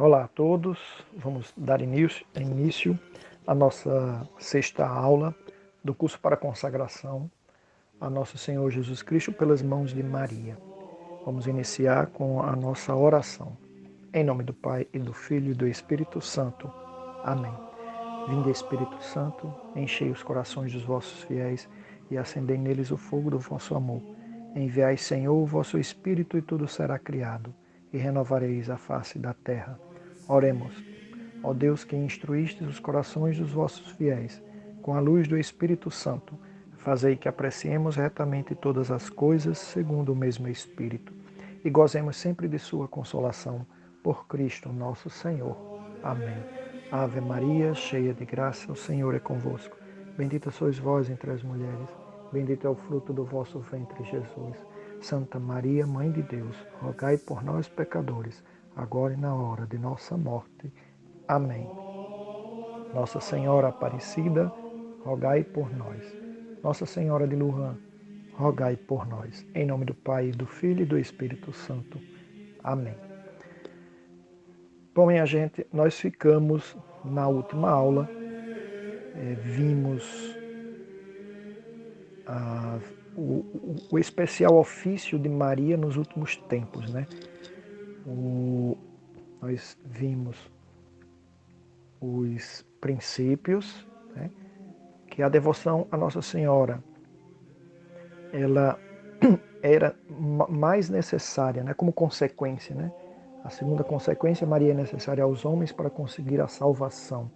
Olá a todos, vamos dar início à nossa sexta aula do curso para consagração a Nosso Senhor Jesus Cristo pelas mãos de Maria. Vamos iniciar com a nossa oração. Em nome do Pai e do Filho e do Espírito Santo. Amém. Vinde, Espírito Santo, enchei os corações dos vossos fiéis e acendei neles o fogo do vosso amor. Enviai, Senhor, o vosso Espírito e tudo será criado, e renovareis a face da terra. Oremos. Ó Deus, que instruístes os corações dos vossos fiéis, com a luz do Espírito Santo, fazei que apreciemos retamente todas as coisas segundo o mesmo Espírito, e gozemos sempre de sua consolação, por Cristo nosso Senhor. Amém. Ave Maria, cheia de graça, o Senhor é convosco. Bendita sois vós entre as mulheres, bendito é o fruto do vosso ventre, Jesus. Santa Maria, Mãe de Deus, rogai por nós, pecadores, agora e na hora de nossa morte. Amém. Nossa Senhora Aparecida, rogai por nós. Nossa Senhora de Lourdes, rogai por nós. Em nome do Pai, do Filho e do Espírito Santo. Amém. Bom, minha gente, nós ficamos na última aula, vimos o especial ofício de Maria nos últimos tempos, né? Nós vimos os princípios, né? Que a devoção a Nossa Senhora ela era mais necessária, né? Como consequência, né? A segunda consequência, Maria é necessária aos homens para conseguir a salvação.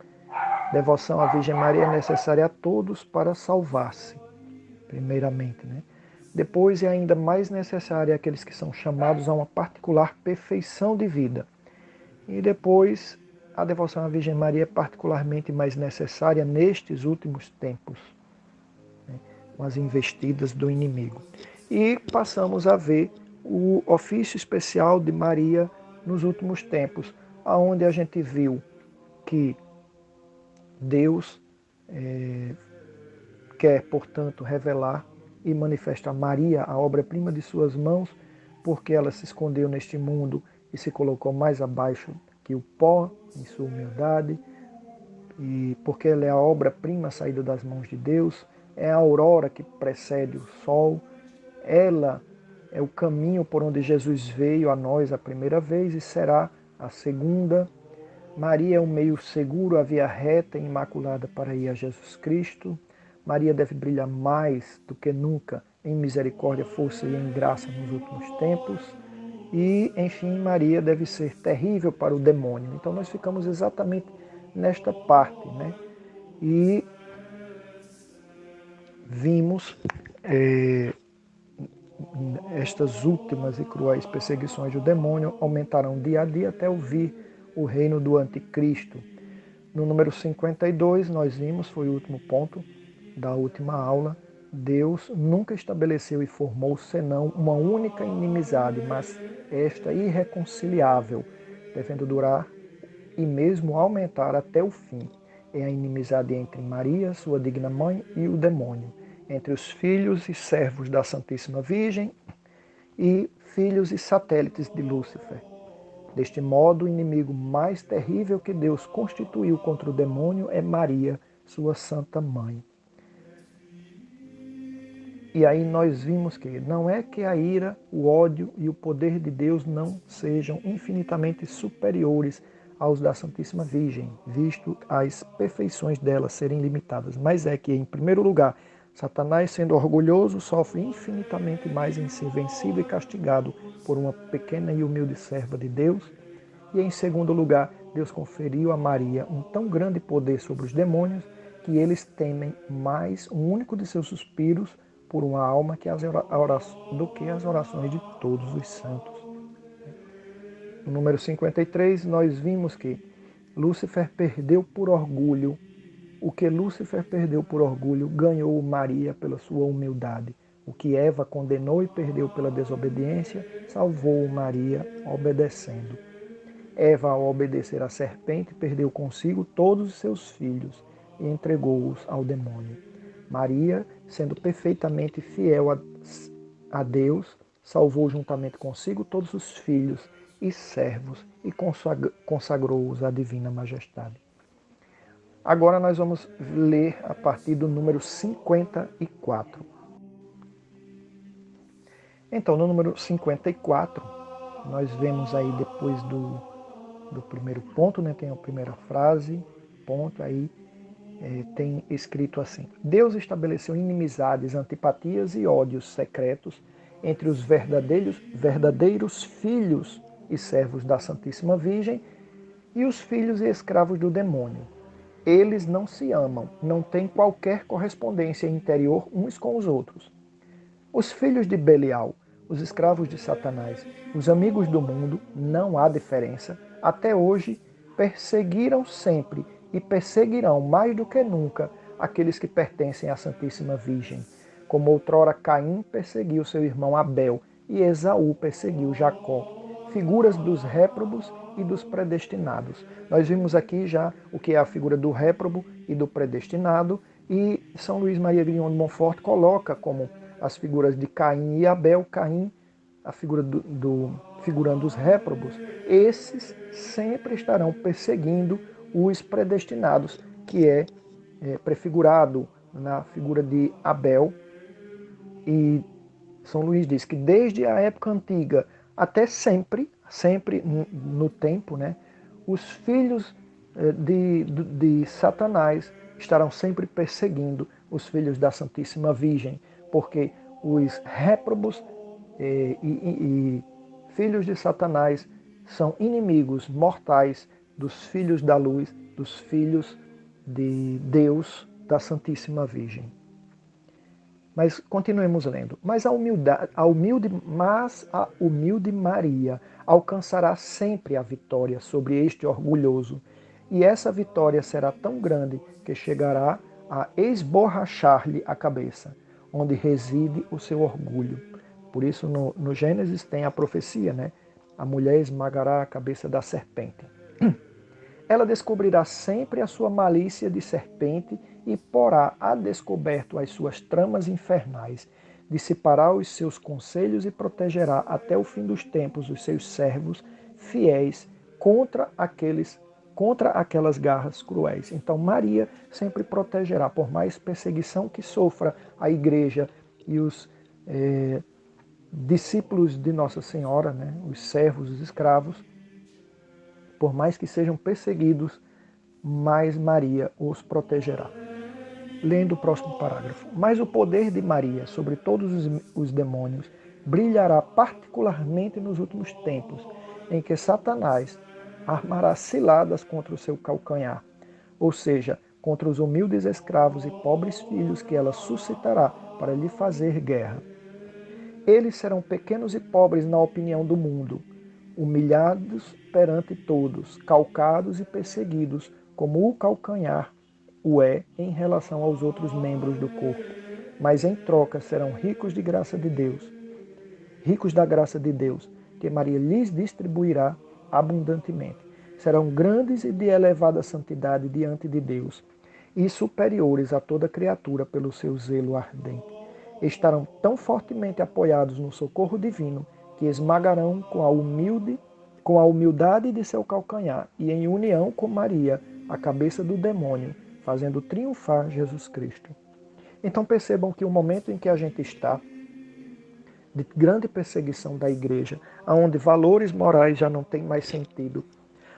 Devoção à Virgem Maria é necessária a todos para salvar-se, primeiramente, né? Depois é ainda mais necessária àqueles que são chamados a uma particular perfeição de vida. E depois, a devoção à Virgem Maria é particularmente mais necessária nestes últimos tempos, né, com as investidas do inimigo. E passamos a ver o ofício especial de Maria nos últimos tempos, onde a gente viu que Deus quer, portanto, revelar e manifestar Maria, a obra-prima de suas mãos, porque ela se escondeu neste mundo e se colocou mais abaixo que o pó em sua humildade, e porque ela é a obra-prima saída das mãos de Deus, é a aurora que precede o sol, ela é o caminho por onde Jesus veio a nós a primeira vez e será a segunda. Maria é um meio seguro, a via reta e imaculada para ir a Jesus Cristo. Maria deve brilhar mais do que nunca em misericórdia, força e em graça nos últimos tempos. E, enfim, Maria deve ser terrível para o demônio. Então nós ficamos exatamente nesta parte, né? E vimos estas últimas e cruéis perseguições do demônio aumentarão dia a dia até o vir o reino do anticristo. No número 52, nós vimos, foi o último ponto da última aula, Deus nunca estabeleceu e formou senão uma única inimizade, mas esta irreconciliável, devendo durar e mesmo aumentar até o fim. É a inimizade entre Maria, sua digna mãe, e o demônio, entre os filhos e servos da Santíssima Virgem e filhos e satélites de Lúcifer. Deste modo, o inimigo mais terrível que Deus constituiu contra o demônio é Maria, sua santa mãe. E aí nós vimos que não é que a ira, o ódio e o poder de Deus não sejam infinitamente superiores aos da Santíssima Virgem, visto as perfeições dela serem limitadas, mas é que, em primeiro lugar, Satanás, sendo orgulhoso, sofre infinitamente mais em ser vencido e castigado por uma pequena e humilde serva de Deus. E, em segundo lugar, Deus conferiu a Maria um tão grande poder sobre os demônios que eles temem mais um único de seus suspiros por uma alma do que as orações de todos os santos. No número 53, nós vimos que Lúcifer perdeu por orgulho. O que Lúcifer perdeu por orgulho, ganhou Maria pela sua humildade. O que Eva condenou e perdeu pela desobediência, salvou Maria obedecendo. Eva, ao obedecer à serpente, perdeu consigo todos os seus filhos e entregou-os ao demônio. Maria, sendo perfeitamente fiel a Deus, salvou juntamente consigo todos os filhos e servos e consagrou-os à divina majestade. Agora nós vamos ler a partir do número 54. Então, no número 54, nós vemos aí depois do primeiro ponto, né, tem a primeira frase, ponto, aí tem escrito assim: Deus estabeleceu inimizades, antipatias e ódios secretos entre os verdadeiros filhos e servos da Santíssima Virgem e os filhos e escravos do demônio. Eles não se amam, não têm qualquer correspondência interior uns com os outros. Os filhos de Belial, os escravos de Satanás, os amigos do mundo, não há diferença, até hoje perseguiram sempre e perseguirão mais do que nunca aqueles que pertencem à Santíssima Virgem, como outrora Caim perseguiu seu irmão Abel e Esaú perseguiu Jacó, figuras dos réprobos e dos predestinados. Nós vimos aqui já o que é a figura do réprobo e do predestinado, e São Luís Maria Grignon de Montfort coloca como as figuras de Caim e Abel. Caim, a figura figurando os réprobos, esses sempre estarão perseguindo os predestinados, que é prefigurado na figura de Abel. E São Luís diz que desde a época antiga até sempre no tempo, né, os filhos de Satanás estarão sempre perseguindo os filhos da Santíssima Virgem, porque os réprobos e filhos de Satanás são inimigos mortais dos filhos da luz, dos filhos de Deus, da Santíssima Virgem. Mas continuemos lendo. Mas a humilde Maria alcançará sempre a vitória sobre este orgulhoso, e essa vitória será tão grande que chegará a esborrachar-lhe a cabeça, onde reside o seu orgulho. Por isso no Gênesis tem a profecia, né? A mulher esmagará a cabeça da serpente. Ela descobrirá sempre a sua malícia de serpente e porá a descoberto as suas tramas infernais, dissipará os seus conselhos e protegerá até o fim dos tempos os seus servos fiéis contra aquelas garras cruéis. Então Maria sempre protegerá, por mais perseguição que sofra a igreja e os discípulos de Nossa Senhora, né, os servos, os escravos, por mais que sejam perseguidos, mais Maria os protegerá. Lendo o próximo parágrafo. Mas o poder de Maria sobre todos os demônios brilhará particularmente nos últimos tempos, em que Satanás armará ciladas contra o seu calcanhar, ou seja, contra os humildes escravos e pobres filhos que ela suscitará para lhe fazer guerra. Eles serão pequenos e pobres na opinião do mundo, humilhados perante todos, calcados e perseguidos, como o calcanhar o é em relação aos outros membros do corpo, mas em troca serão ricos de graça de Deus, ricos da graça de Deus, que Maria lhes distribuirá abundantemente. Serão grandes e de elevada santidade diante de Deus, e superiores a toda criatura pelo seu zelo ardente. Estarão tão fortemente apoiados no socorro divino que esmagarão com a humildade de seu calcanhar e em união com Maria, a cabeça do demônio, fazendo triunfar Jesus Cristo. Então percebam que o momento em que a gente está, de grande perseguição da igreja, onde valores morais já não têm mais sentido,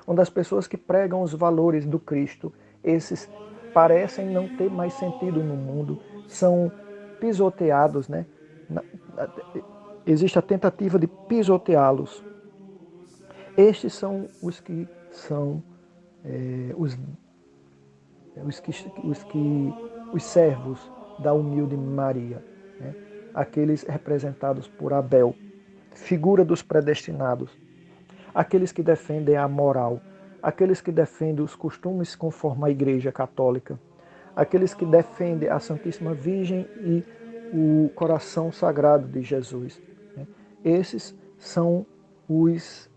onde as pessoas que pregam os valores do Cristo, esses parecem não ter mais sentido no mundo, são pisoteados, né? Existe a tentativa de pisoteá-los. Estes são os que são os servos da humilde Maria, né? Aqueles representados por Abel, figura dos predestinados, aqueles que defendem a moral, aqueles que defendem os costumes conforme a Igreja Católica, aqueles que defendem a Santíssima Virgem e o coração sagrado de Jesus, né? Esses são os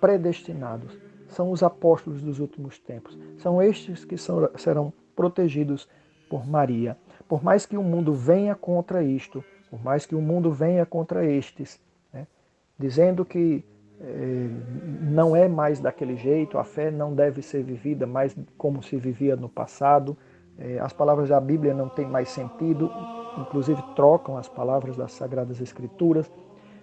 predestinados, são os apóstolos dos últimos tempos. São estes que serão protegidos por Maria. Por mais que o mundo venha contra isto, Por mais que o mundo venha contra estes, né, dizendo que não é mais daquele jeito, a fé não deve ser vivida mais como se vivia no passado, as palavras da Bíblia não têm mais sentido, inclusive trocam as palavras das Sagradas Escrituras,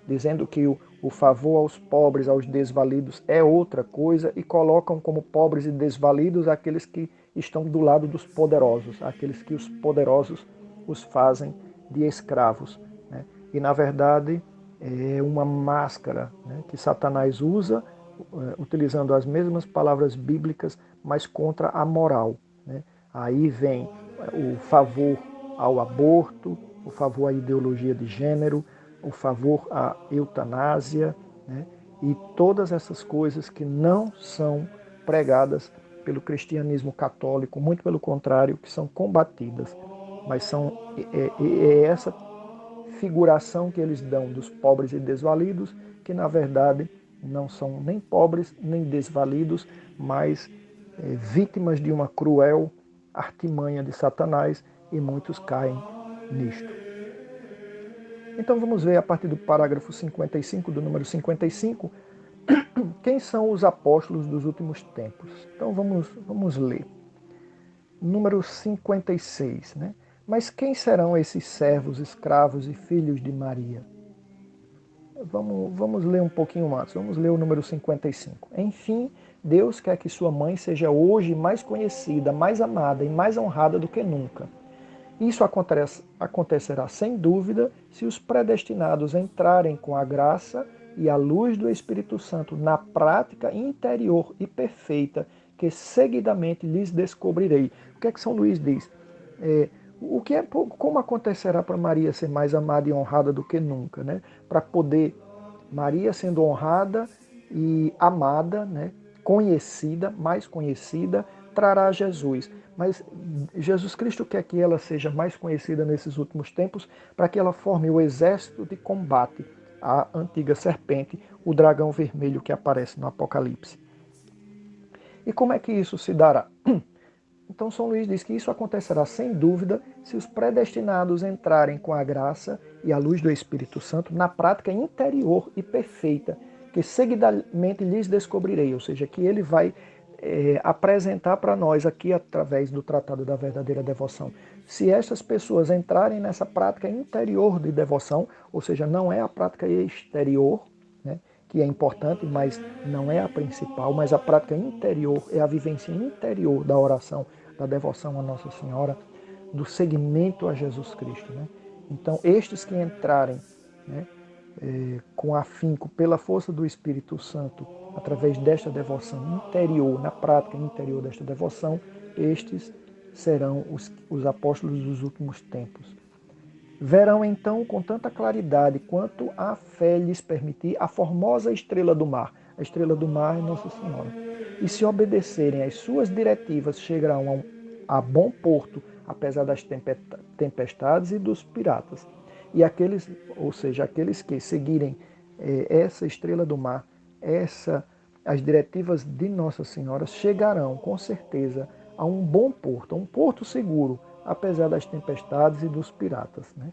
dizendo que o favor aos pobres, aos desvalidos é outra coisa, e colocam como pobres e desvalidos aqueles que estão do lado dos poderosos, aqueles que os poderosos os fazem de escravos, né? E na verdade é uma máscara, né, que Satanás usa, utilizando as mesmas palavras bíblicas, mas contra a moral, né? Aí vem o favor ao aborto, o favor à ideologia de gênero, o favor à eutanásia, né? E todas essas coisas que não são pregadas pelo cristianismo católico, muito pelo contrário, que são combatidas, mas é essa figuração que eles dão dos pobres e desvalidos, que na verdade não são nem pobres nem desvalidos, mas vítimas de uma cruel artimanha de Satanás, e muitos caem nisto. Então vamos ver a partir do parágrafo 55, do número 55, quem são os apóstolos dos últimos tempos. Então vamos ler. Número 56, né? Mas quem serão esses servos, escravos e filhos de Maria? Vamos ler um pouquinho antes, vamos ler o número 55. Enfim, Deus quer que sua mãe seja hoje mais conhecida, mais amada e mais honrada do que nunca. Isso acontecerá sem dúvida se os predestinados entrarem com a graça e a luz do Espírito Santo na prática interior e perfeita que seguidamente lhes descobrirei. O que é que São Luís diz? Como acontecerá para Maria ser mais amada e honrada do que nunca, né? Para poder, Maria sendo honrada e amada, né? Conhecida, mais conhecida, trará Jesus. Mas Jesus Cristo quer que ela seja mais conhecida nesses últimos tempos, para que ela forme o exército de combate à antiga serpente, o dragão vermelho que aparece no Apocalipse. E como é que isso se dará? Então São Luís diz que isso acontecerá sem dúvida se os predestinados entrarem com a graça e a luz do Espírito Santo na prática interior e perfeita, que seguidamente lhes descobrirei, ou seja, que ele vai apresentar para nós aqui através do Tratado da Verdadeira Devoção. Se estas pessoas entrarem nessa prática interior de devoção, ou seja, não é a prática exterior, né, que é importante, mas não é a principal, mas a prática interior é a vivência interior da oração, da devoção a Nossa Senhora, do seguimento a Jesus Cristo, né? Então, estes que entrarem, né, com afinco pela força do Espírito Santo, através desta devoção interior, na prática interior desta devoção, estes serão os apóstolos dos últimos tempos. Verão então com tanta claridade quanto a fé lhes permitir a formosa estrela do mar. A estrela do mar é Nossa Senhora. E se obedecerem às suas diretivas, chegarão a bom porto, apesar das tempestades e dos piratas. E aqueles, ou seja, aqueles que seguirem essa estrela do mar, as diretivas de Nossa Senhora, chegarão com certeza a um bom porto, a um porto seguro, apesar das tempestades e dos piratas, né?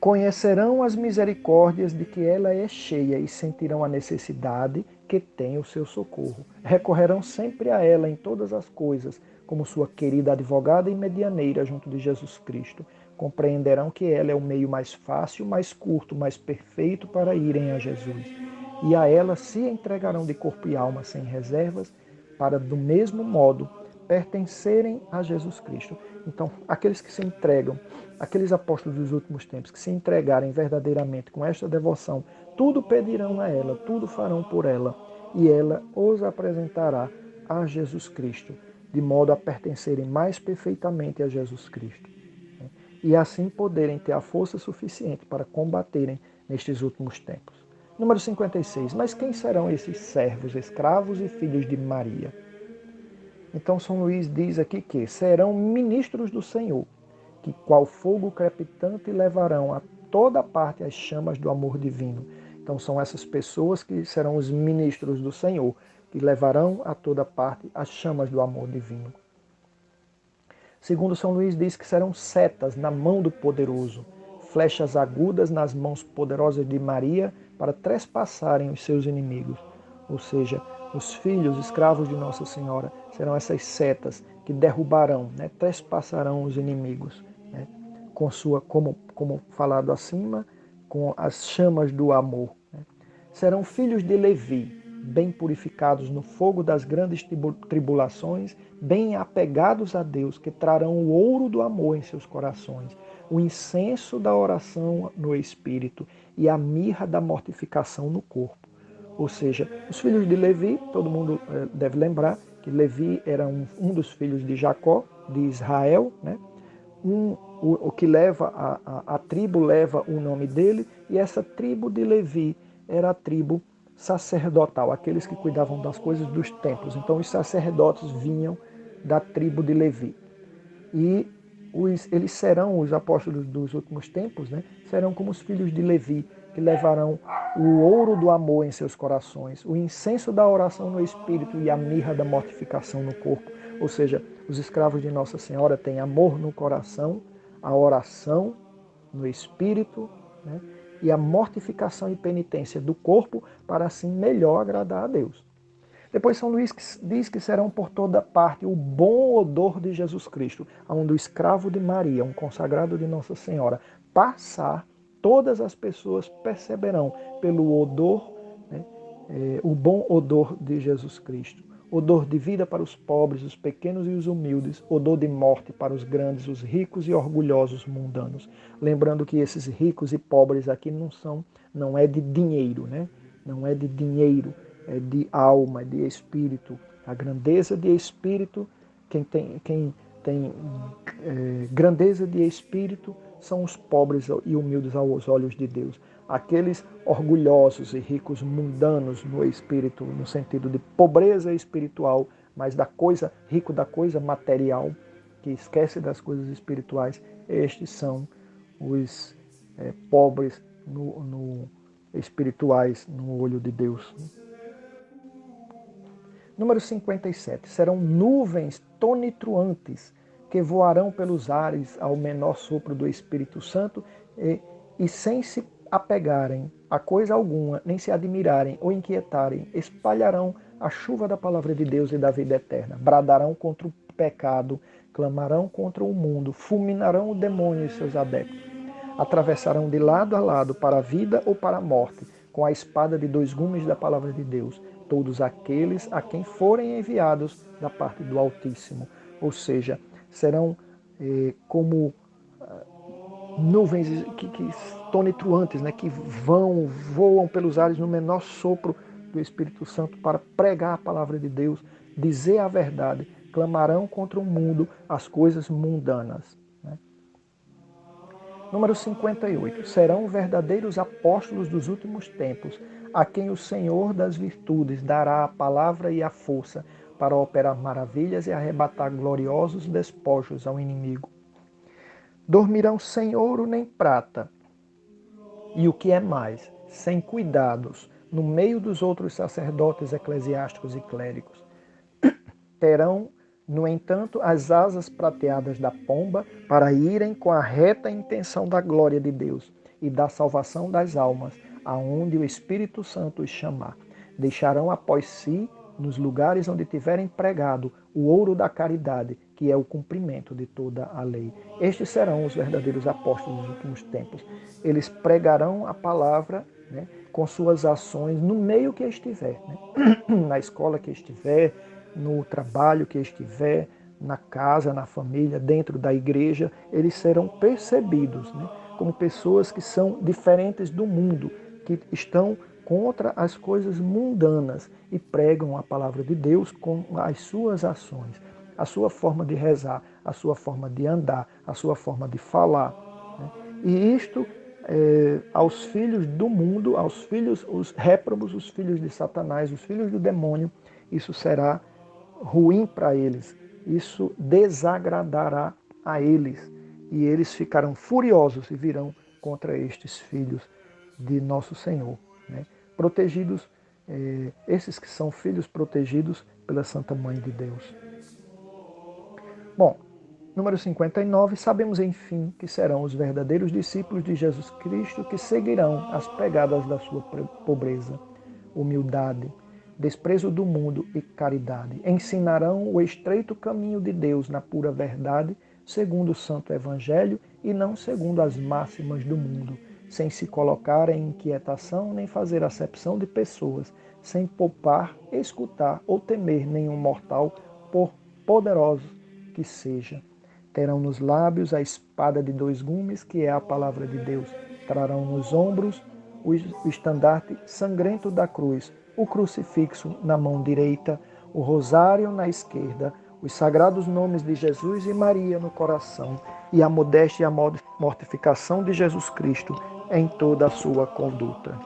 Conhecerão as misericórdias de que ela é cheia e sentirão a necessidade que tem o seu socorro. Recorrerão sempre a ela em todas as coisas, como sua querida advogada e medianeira junto de Jesus Cristo. Compreenderão que ela é o meio mais fácil, mais curto, mais perfeito para irem a Jesus. E a ela se entregarão de corpo e alma sem reservas, para do mesmo modo pertencerem a Jesus Cristo. Então, aqueles que se entregam, aqueles apóstolos dos últimos tempos que se entregarem verdadeiramente com esta devoção, tudo pedirão a ela, tudo farão por ela, e ela os apresentará a Jesus Cristo, de modo a pertencerem mais perfeitamente a Jesus Cristo. E assim poderem ter a força suficiente para combaterem nestes últimos tempos. Número 56. Mas quem serão esses servos, escravos e filhos de Maria? Então São Luís diz aqui que serão ministros do Senhor, que qual fogo crepitante levarão a toda parte as chamas do amor divino. Então são essas pessoas que serão os ministros do Senhor, que levarão a toda parte as chamas do amor divino. Segundo São Luís, diz que serão setas na mão do poderoso, flechas agudas nas mãos poderosas de Maria para trespassarem os seus inimigos. Ou seja, os filhos escravos de Nossa Senhora serão essas setas que derrubarão, né, trespassarão os inimigos, né, com sua, como falado acima, com as chamas do amor. Né. Serão filhos de Levi, bem purificados no fogo das grandes tribulações, bem apegados a Deus, que trarão o ouro do amor em seus corações, o incenso da oração no espírito e a mirra da mortificação no corpo. Ou seja, os filhos de Levi, todo mundo deve lembrar que Levi era um dos filhos de Jacó, de Israel, né? O que leva, a tribo leva o nome dele, e essa tribo de Levi era a tribo sacerdotal, aqueles que cuidavam das coisas dos templos. Então os sacerdotes vinham da tribo de Levi. E eles serão, os apóstolos dos últimos tempos, né, serão como os filhos de Levi, que levarão o ouro do amor em seus corações, o incenso da oração no espírito e a mirra da mortificação no corpo. Ou seja, os escravos de Nossa Senhora têm amor no coração, a oração no espírito, né, e a mortificação e penitência do corpo para assim melhor agradar a Deus. Depois São Luís diz que serão por toda parte o bom odor de Jesus Cristo, onde o escravo de Maria, um consagrado de Nossa Senhora, passar, todas as pessoas perceberão pelo odor, né, o bom odor de Jesus Cristo. Odor de vida para os pobres, os pequenos e os humildes, odor de morte para os grandes, os ricos e orgulhosos mundanos. Lembrando que esses ricos e pobres aqui não é de dinheiro, né? Não é de dinheiro, é de alma, de espírito. A grandeza de espírito, quem tem grandeza de espírito são os pobres e humildes aos olhos de Deus. Aqueles orgulhosos e ricos mundanos no espírito, no sentido de pobreza espiritual, mas rico da coisa material, que esquece das coisas espirituais, estes são os pobres espirituais no olho de Deus. Número 57. Serão nuvens tonitruantes que voarão pelos ares ao menor sopro do Espírito Santo e sem se apegarem a coisa alguma, nem se admirarem ou inquietarem, espalharão a chuva da palavra de Deus e da vida eterna. Bradarão contra o pecado, clamarão contra o mundo, fulminarão o demônio e seus adeptos. Atravessarão de lado a lado para a vida ou para a morte, com a espada de 2 gumes da palavra de Deus, todos aqueles a quem forem enviados da parte do Altíssimo. Ou seja, serão como nuvens que tonitruantes, né, que voam pelos ares no menor sopro do Espírito Santo para pregar a palavra de Deus, dizer a verdade, clamarão contra o mundo as coisas mundanas. Número 58. Serão verdadeiros apóstolos dos últimos tempos, a quem o Senhor das virtudes dará a palavra e a força para operar maravilhas e arrebatar gloriosos despojos ao inimigo. Dormirão sem ouro nem prata, e o que é mais, sem cuidados, no meio dos outros sacerdotes eclesiásticos e clérigos. Terão, no entanto, as asas prateadas da pomba para irem com a reta intenção da glória de Deus e da salvação das almas, aonde o Espírito Santo os chamar. Deixarão após si, nos lugares onde tiverem pregado, o ouro da caridade, que é o cumprimento de toda a lei. Estes serão os verdadeiros apóstolos dos últimos tempos. Eles pregarão a palavra, né, com suas ações no meio que estiver, né? Na escola que estiver, no trabalho que estiver, na casa, na família, dentro da igreja, eles serão percebidos, né, como pessoas que são diferentes do mundo, que estão contra as coisas mundanas e pregam a palavra de Deus com as suas ações, a sua forma de rezar, a sua forma de andar, a sua forma de falar. Né? E isto, aos filhos do mundo, aos filhos, os réprobos, os filhos de Satanás, os filhos do demônio, isso será ruim para eles, isso desagradará a eles, e eles ficarão furiosos e virão contra estes filhos de nosso Senhor, né? Protegidos, esses que são filhos protegidos pela Santa Mãe de Deus. Bom, Número 59, sabemos enfim que serão os verdadeiros discípulos de Jesus Cristo que seguirão as pegadas da sua pobreza, humildade, desprezo do mundo e caridade. Ensinarão o estreito caminho de Deus na pura verdade, segundo o Santo Evangelho e não segundo as máximas do mundo, sem se colocar em inquietação nem fazer acepção de pessoas, sem poupar, escutar ou temer nenhum mortal, por poderoso que seja. Terão nos lábios a espada de dois gumes, que é a palavra de Deus. Trarão nos ombros o estandarte sangrento da cruz, o crucifixo na mão direita, o rosário na esquerda, os sagrados nomes de Jesus e Maria no coração e a modéstia e a mortificação de Jesus Cristo em toda a sua conduta.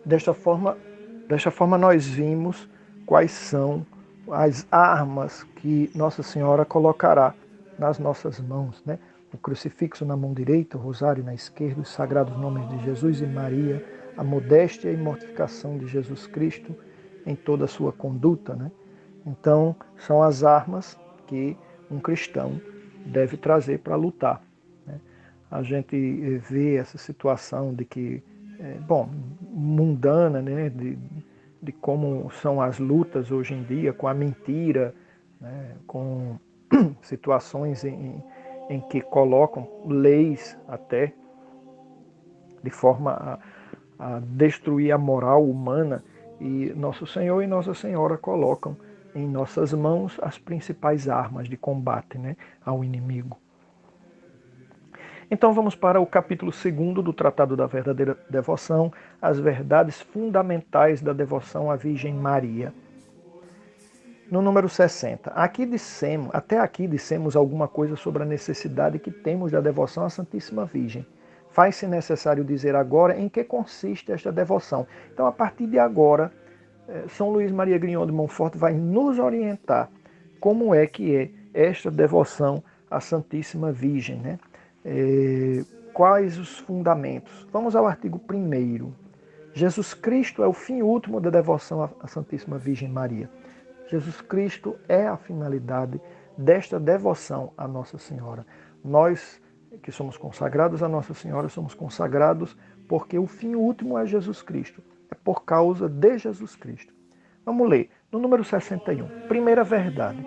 Desta forma nós vimos quais são as armas que Nossa Senhora colocará nas nossas mãos, né? O crucifixo na mão direita, o rosário na esquerda, os sagrados nomes de Jesus e Maria, a modéstia e mortificação de Jesus Cristo em toda a sua conduta, né? Então, são as armas que um cristão deve trazer para lutar, né? A gente vê essa situação de que, mundana, né? De como são as lutas hoje em dia com a mentira, né? Com situações em que colocam leis até de forma a destruir a moral humana, e Nosso Senhor e Nossa Senhora colocam em nossas mãos as principais armas de combate, né, ao inimigo. Então vamos para o capítulo 2 do Tratado da Verdadeira Devoção, as verdades fundamentais da devoção à Virgem Maria. No número 60, até aqui dissemos alguma coisa sobre a necessidade que temos da devoção à Santíssima Virgem. Faz-se necessário dizer agora em que consiste esta devoção. Então, a partir de agora, São Luís Maria Grignon de Montfort vai nos orientar como é que é esta devoção à Santíssima Virgem, né? Quais os fundamentos? Vamos ao artigo 1º. Jesus Cristo é o fim último da devoção à Santíssima Virgem Maria. Jesus Cristo é a finalidade desta devoção à Nossa Senhora. Nós que somos consagrados a Nossa Senhora, somos consagrados porque o fim último é Jesus Cristo. É por causa de Jesus Cristo. Vamos ler. No número 61. Primeira verdade.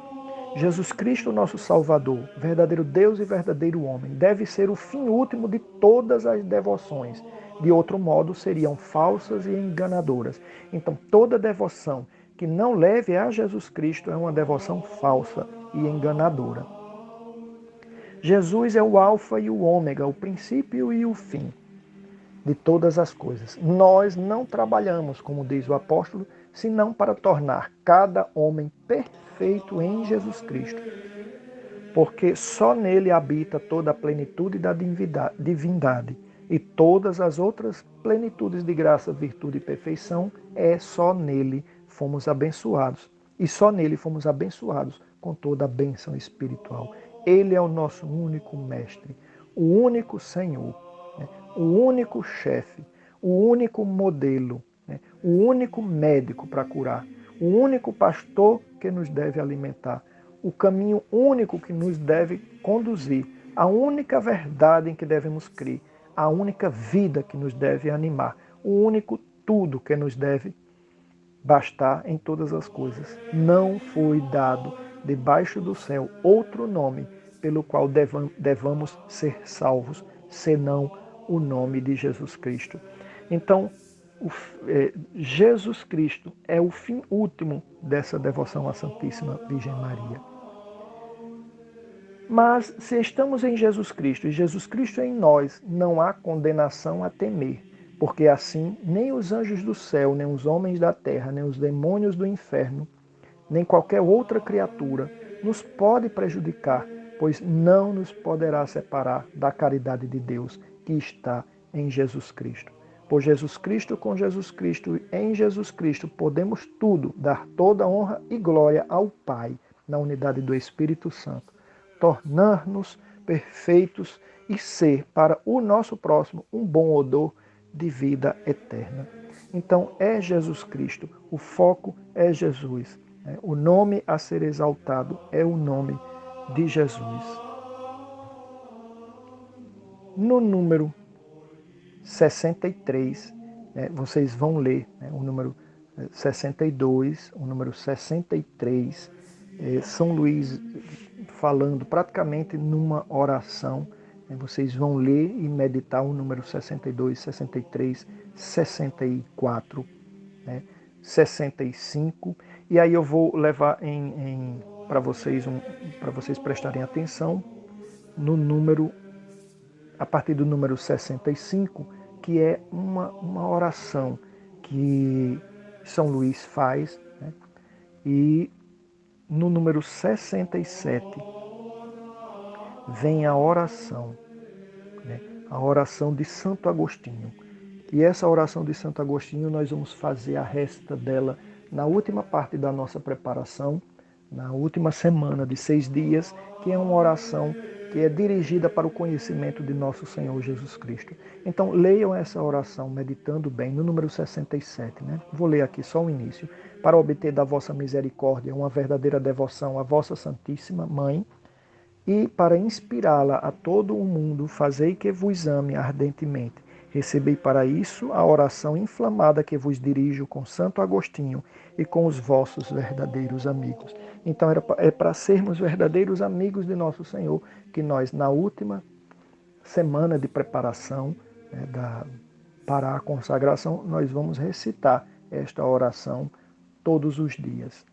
Jesus Cristo, nosso Salvador, verdadeiro Deus e verdadeiro homem, deve ser o fim último de todas as devoções. De outro modo, seriam falsas e enganadoras. Então, toda devoção que não leve a Jesus Cristo é uma devoção falsa e enganadora. Jesus é o alfa e o ômega, o princípio e o fim de todas as coisas. Nós não trabalhamos, como diz o apóstolo, senão para tornar cada homem perfeito em Jesus Cristo, porque só nele habita toda a plenitude da divindade, e todas as outras plenitudes de graça, virtude e perfeição, só nele fomos abençoados. E só nele fomos abençoados com toda a bênção espiritual. Ele é o nosso único mestre, o único Senhor, né? O único chefe, o único modelo, né? O único médico para curar, o único pastor que nos deve alimentar, o caminho único que nos deve conduzir, a única verdade em que devemos crer, a única vida que nos deve animar, o único tudo que nos deve bastar em todas as coisas. Não foi dado debaixo do céu outro nome pelo qual devamos ser salvos, senão o nome de Jesus Cristo. Então, Jesus Cristo é o fim último dessa devoção à Santíssima Virgem Maria. Mas se estamos em Jesus Cristo e Jesus Cristo é em nós, não há condenação a temer, porque assim nem os anjos do céu, nem os homens da terra, nem os demônios do inferno, nem qualquer outra criatura nos pode prejudicar, pois não nos poderá separar da caridade de Deus que está em Jesus Cristo. Por Jesus Cristo, com Jesus Cristo e em Jesus Cristo podemos tudo, dar toda honra e glória ao Pai, na unidade do Espírito Santo, tornar-nos perfeitos e ser para o nosso próximo um bom odor de vida eterna. Então é Jesus Cristo, o foco é Jesus. O nome a ser exaltado é o nome de Jesus. No número 63, vocês vão ler o número 62, o número 63, São Luís falando praticamente numa oração. Vocês vão ler e meditar o número 62, 63, 64, 65, e aí eu vou levar para vocês prestarem atenção no número, a partir do número 65, que é uma oração que São Luís faz, e no número 67 vem a oração de Santo Agostinho. E essa oração de Santo Agostinho nós vamos fazer a resta dela na última parte da nossa preparação, na última semana de 6 dias, que é uma oração que é dirigida para o conhecimento de nosso Senhor Jesus Cristo. Então leiam essa oração meditando bem no número 67. Vou ler aqui só o início. Para obter da vossa misericórdia uma verdadeira devoção à vossa Santíssima Mãe, e para inspirá-la a todo o mundo, fazei que vos ame ardentemente. Recebei para isso a oração inflamada que vos dirijo com Santo Agostinho e com os vossos verdadeiros amigos. Então é para sermos verdadeiros amigos de nosso Senhor que nós, na última semana de preparação para a consagração, nós vamos recitar esta oração todos os dias.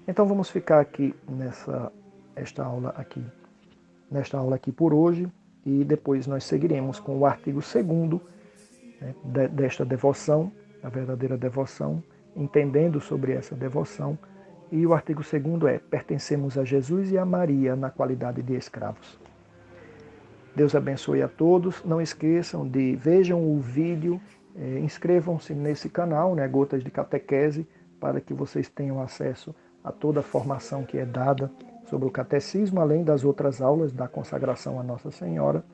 Então vamos ficar aqui nesta aula aqui por hoje, e depois nós seguiremos com o artigo 2º desta devoção, a verdadeira devoção, entendendo sobre essa devoção. E o artigo 2º é: pertencemos a Jesus e a Maria na qualidade de escravos. Deus abençoe a todos. Não esqueçam de vejam o vídeo, inscrevam-se nesse canal, Gotas de Catequese, para que vocês tenham acesso a toda a formação que é dada sobre o catecismo, além das outras aulas da consagração a Nossa Senhora.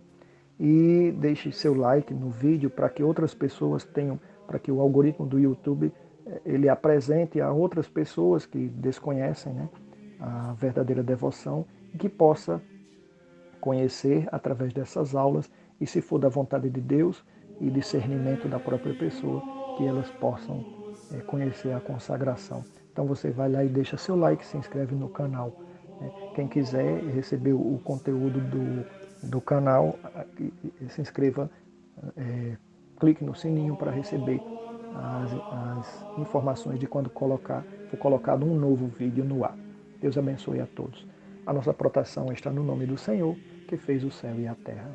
E deixe seu like no vídeo para que outras pessoas tenham, para que o algoritmo do YouTube ele apresente a outras pessoas que desconhecem a verdadeira devoção, e que possa conhecer através dessas aulas, e se for da vontade de Deus e discernimento da própria pessoa, que elas possam conhecer a consagração. Então você vai lá e deixa seu like, se inscreve no canal. Quem quiser receber o conteúdo do canal, se inscreva, clique no sininho para receber as informações de quando for colocado um novo vídeo no ar. Deus abençoe a todos. A nossa proteção está no nome do Senhor, que fez o céu e a terra.